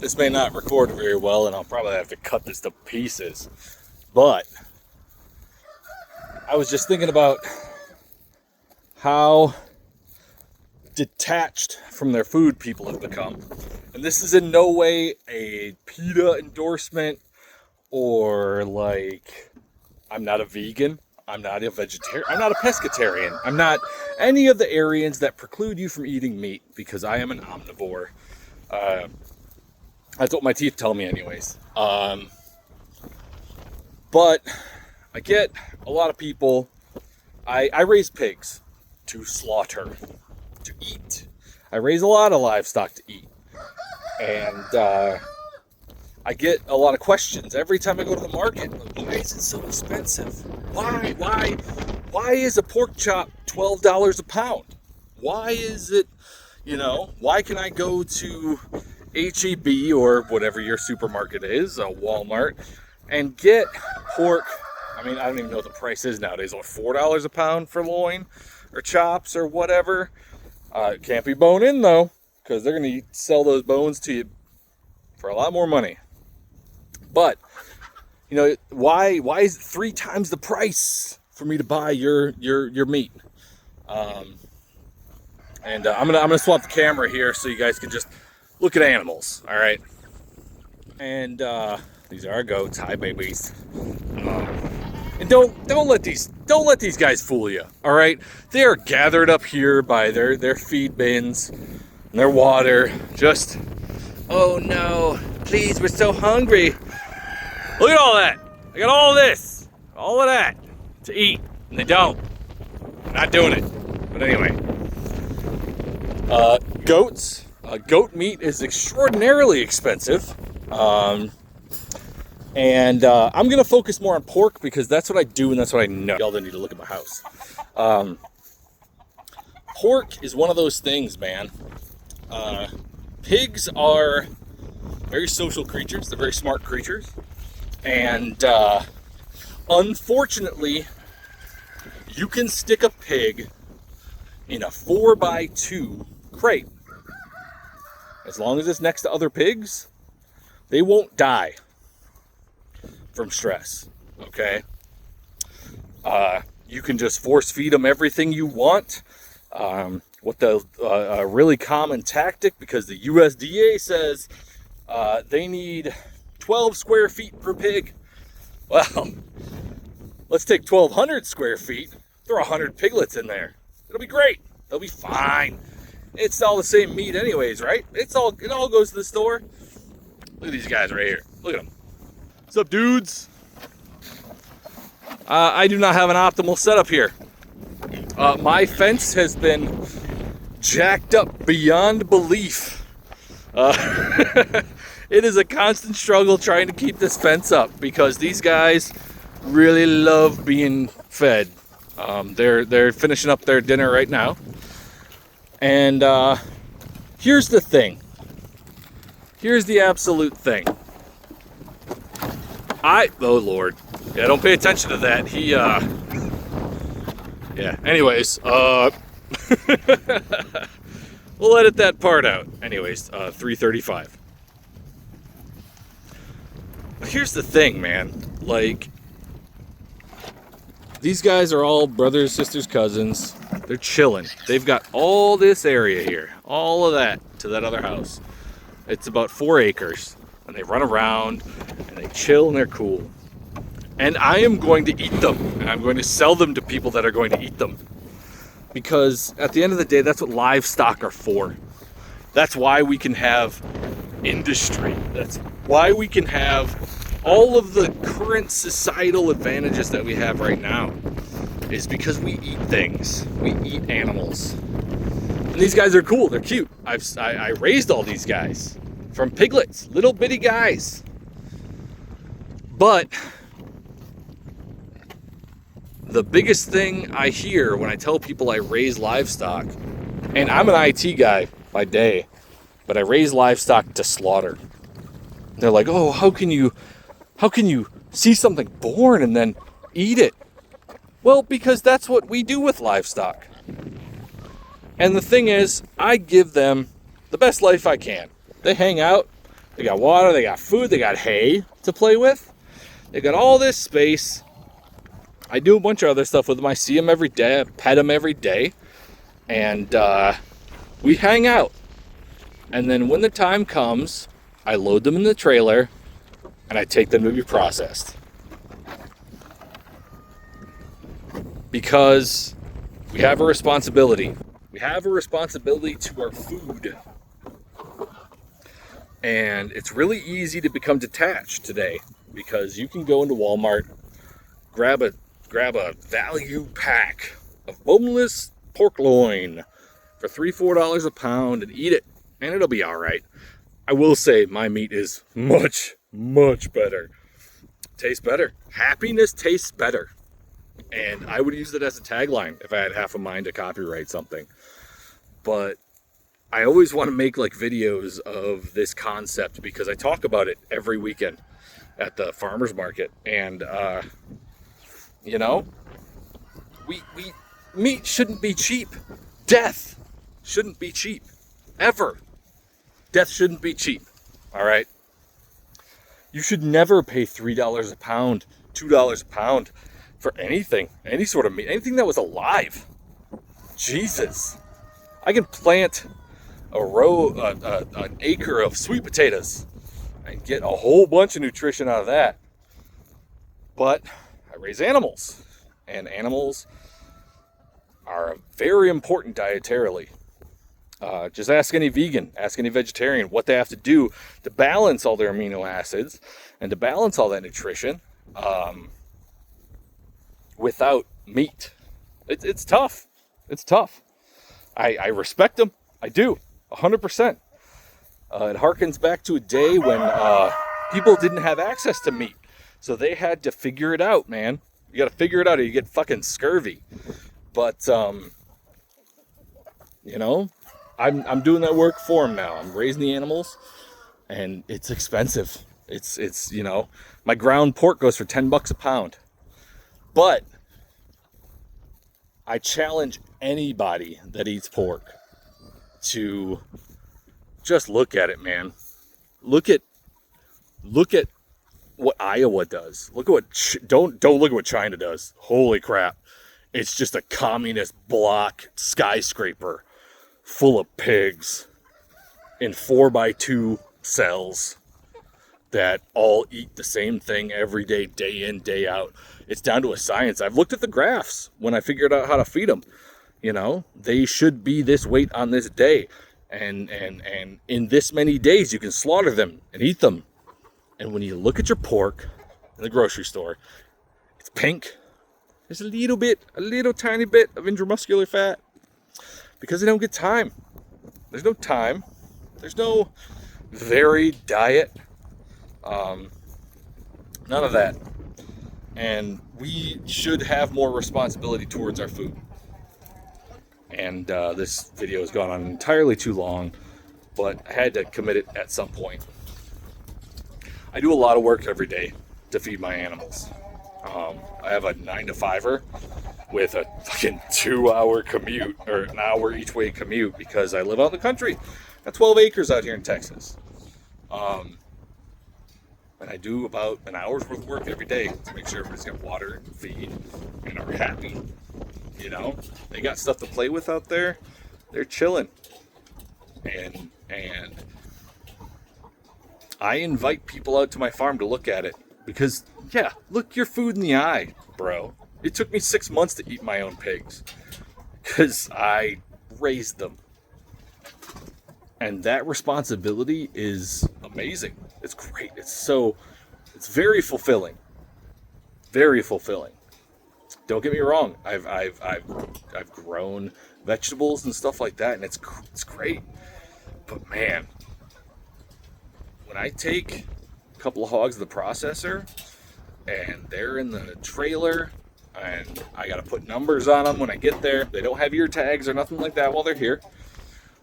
This may not record very well, and I'll probably have to cut this to pieces. But I was just thinking about how detached from their food people have become. And this is in no way a PETA endorsement or like, I'm not a vegan, I'm not a vegetarian, I'm not a pescatarian, I'm not any of the Aryans that preclude you from eating meat, because I am an omnivore. That's what my teeth tell me anyways. But I get a lot of people, I raise pigs to slaughter, to eat. I raise a lot of livestock to eat. And I get a lot of questions every time I go to the market. Like, why is it so expensive? Why is a pork chop $12 a pound? Why is it, why can I go to H-E-B or whatever your supermarket is, Walmart, and get pork? I mean, I don't even know what the price is nowadays. What, $4 a pound for loin or chops or whatever? It can't be bone in though, because they're going to sell those bones to you for a lot more money. But, why is it 3 times the price for me to buy your meat? I'm gonna swap the camera here so you guys can just look at animals. All right. And these are our goats. Hi, babies. And don't let these guys fool you. All right. They are gathered up here by their feed bins and their water. Just, oh no, please, we're so hungry. Look at all that. I got all of that to eat, and they don't. They're not doing it. But anyway, goats. Goat meat is extraordinarily expensive. And I'm going to focus more on pork because that's what I do and that's what I know. Y'all don't need to look at my house. Pork is one of those things, man. Pigs are very social creatures. They're very smart creatures. And unfortunately, you can stick a pig in a 4x2 crate. As long as it's next to other pigs, they won't die from stress, okay? You can just force feed them everything you want. What the really common tactic, because the USDA says they need 12 square feet per pig. Well, let's take 1,200 square feet, throw 100 piglets in there. It'll be great. They'll be fine. It's all the same meat anyways, right? It all goes to the store. Look at these guys right here. Look at them. What's up, dudes? I do not have an optimal setup here. My fence has been jacked up beyond belief. It is a constant struggle trying to keep this fence up because these guys really love being fed. They're finishing up their dinner right now. And here's the thing. Here's the absolute thing. Oh Lord. Yeah, don't pay attention to that. Yeah, anyways, we'll edit that part out. Anyways, 3:35. But here's the thing, man. Like, these guys are all brothers, sisters, cousins. They're chilling. They've got all this area here. All of that to that other house. It's about 4 acres. And they run around and they chill and they're cool. And I am going to eat them. And I'm going to sell them to people that are going to eat them. Because at the end of the day, that's what livestock are for. That's why we can have industry. That's why we can have all of the current societal advantages that we have right now. Is because we eat things. We eat animals. And these guys are cool. They're cute. I raised all these guys from piglets. Little bitty guys. But the biggest thing I hear when I tell people I raise livestock, and I'm an IT guy by day, but I raise livestock to slaughter. They're like, oh, how can you see something born and then eat it? Well, because that's what we do with livestock. And the thing is, I give them the best life I can. They hang out, They got water, they got food, they got hay to play with. They got all this space. I do a bunch of other stuff with them. I see them every day, I pet them every day, and we hang out. And then when the time comes, I load them in the trailer and I take them to be processed. Because we have a responsibility. We have a responsibility to our food. And it's really easy to become detached today because you can go into Walmart, grab a value pack of boneless pork loin for $3-4 a pound and eat it, and it'll be all right. I will say my meat is much, much better. Tastes better. Happiness tastes better. And I would use it as a tagline if I had half a mind to copyright something. But I always want to make like videos of this concept because I talk about it every weekend at the farmer's market. And, you know, meat shouldn't be cheap. Death shouldn't be cheap. Ever. Death shouldn't be cheap. All right? You should never pay $3 a pound, $2 a pound for anything, any sort of meat, anything that was alive. Jesus. I can plant an acre of sweet potatoes and get a whole bunch of nutrition out of that. But I raise animals, and animals are very important dietarily. Just ask any vegan, ask any vegetarian what they have to do to balance all their amino acids and to balance all that nutrition without meat. It's tough. It's tough. I respect them. I do. 100%. It harkens back to a day when people didn't have access to meat. So they had to figure it out, man. You got to figure it out or you get fucking scurvy. But, you know, I'm doing that work for them now. I'm raising the animals, and it's expensive. It's you know, my ground pork goes for $10 a pound. But I challenge anybody that eats pork to just look at it, man. Look at what Iowa does. Look at what don't look at what China does. Holy crap. It's just a communist block skyscraper full of pigs in 4x2 cells that all eat the same thing every day, day in, day out. It's down to a science. I've looked at the graphs when I figured out how to feed them. You know, they should be this weight on this day. And in this many days, you can slaughter them and eat them. And when you look at your pork in the grocery store, it's pink. There's a little tiny bit of intramuscular fat because they don't get time. There's no time. There's no varied diet. None of that. And we should have more responsibility towards our food. And this video has gone on entirely too long, but I had to commit it at some point. I do a lot of work every day to feed my animals. I have a 9-to-5er with a fucking 2-hour commute, or an hour each way commute, because I live out in the country. I got 12 acres out here in Texas. And I do about an hour's worth of work every day to make sure everybody's got water and feed and are happy. You know, they got stuff to play with out there. They're chilling. And I invite people out to my farm to look at it because, yeah, look your food in the eye, bro. It took me 6 months to eat my own pigs because I raised them. And that responsibility is amazing. It's great. It's very fulfilling. Very fulfilling. Don't get me wrong. I've grown vegetables and stuff like that, and it's great. But man, when I take a couple of hogs to the processor and they're in the trailer and I got to put numbers on them when I get there, they don't have ear tags or nothing like that while they're here.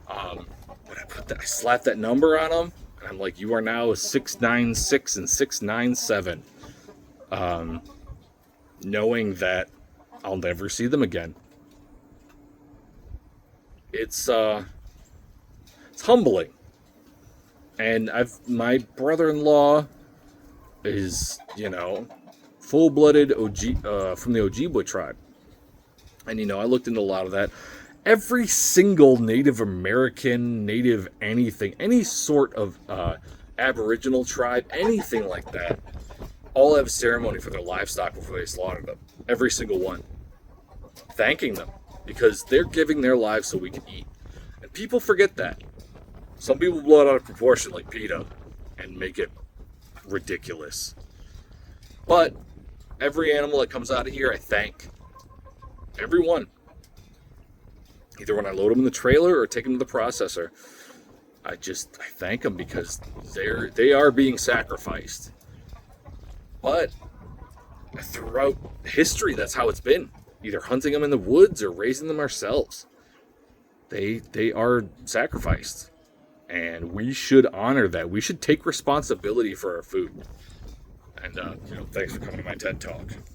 When I slap that number on them, and I'm like, you are now 696 and 697. Knowing that I'll never see them again. It's humbling. And my brother-in-law is, full-blooded from the Ojibwe tribe. And, I looked into a lot of that. Every single Native American, Native anything, any sort of Aboriginal tribe, anything like that, all have a ceremony for their livestock before they slaughter them. Every single one. Thanking them. Because they're giving their lives so we can eat. And people forget that. Some people blow it out of proportion like PETA and make it ridiculous. But every animal that comes out of here, I thank. Every one. Either when I load them in the trailer or take them to the processor. I thank them because they are being sacrificed. But throughout history, that's how it's been. Either hunting them in the woods or raising them ourselves. They are sacrificed. And we should honor that. We should take responsibility for our food. And, thanks for coming to my TED Talk.